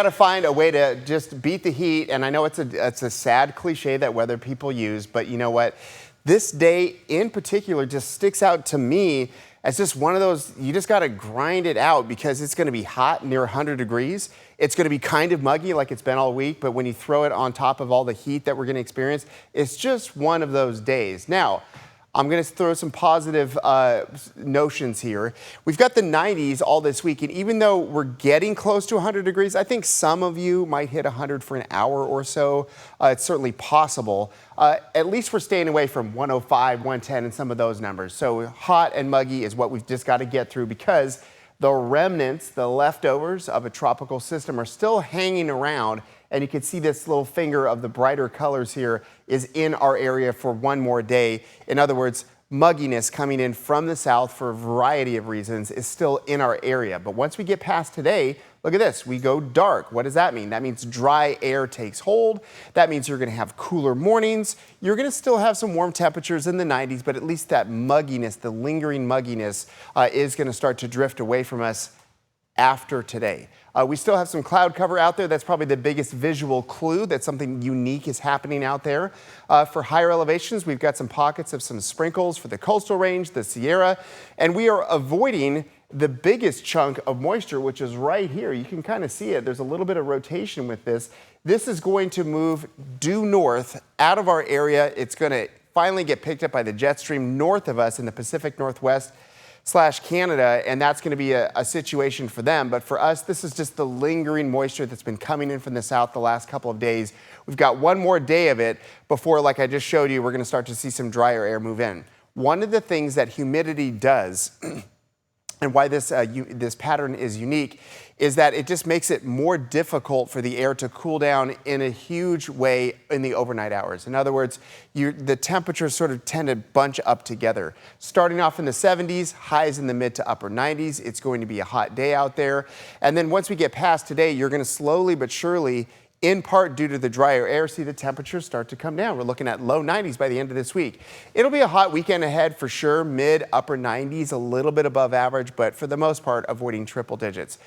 Gotta find a way to just beat the heat, and I know it's a sad cliche that weather people use, but you know what? This day in particular just sticks out to me as just one of those, you just gotta grind it out because it's gonna be hot, near 100 degrees. It's gonna be kind of muggy like it's been all week, but when you throw it on top of all the heat that we're gonna experience, it's just one of those days. Now, I'm going to throw some positive notions here. We've got the 90s all this week, and even though we're getting close to 100 degrees, I think some of you might hit 100 for an hour or so. It's certainly possible. At least we're staying away from 105, 110, and some of those numbers. So hot and muggy is what we've just got to get through because the remnants, the leftovers of a tropical system are still hanging around. And you can see this little finger of the brighter colors here is in our area for one more day. In other words, mugginess coming in from the south for a variety of reasons is still in our area. But once we get past today, look at this, we go dark. What does that mean? That means dry air takes hold. That means you're gonna have cooler mornings. You're gonna still have some warm temperatures in the 90s, but at least that mugginess, the lingering mugginess is gonna start to drift away from us after today. We still have some cloud cover out there. That's probably the biggest visual clue that something unique is happening out there. For higher elevations, we've got some pockets of some sprinkles for the coastal range, the Sierra, and we are avoiding the biggest chunk of moisture, which is right here. You can kind of see it. There's a little bit of rotation with this. This is going to move due north out of our area. It's going to finally get picked up by the jet stream north of us in the Pacific Northwest / Canada, and that's going to be a situation for them. But for us, this is just the lingering moisture that's been coming in from the south the last couple of days. We've got one more day of it before, like I just showed you, we're going to start to see some drier air move in. One of the things that humidity does and why this pattern is unique is that it just makes it more difficult for the air to cool down in a huge way in the overnight hours. In other words, the temperatures sort of tend to bunch up together. Starting off in the 70s, highs in the mid to upper 90s. It's going to be a hot day out there. And then once we get past today, you're going to slowly but surely, in part due to the drier air, see the temperatures start to come down. We're looking at low 90s by the end of this week. It'll be a hot weekend ahead for sure, mid upper 90s, a little bit above average, but for the most part, avoiding triple digits.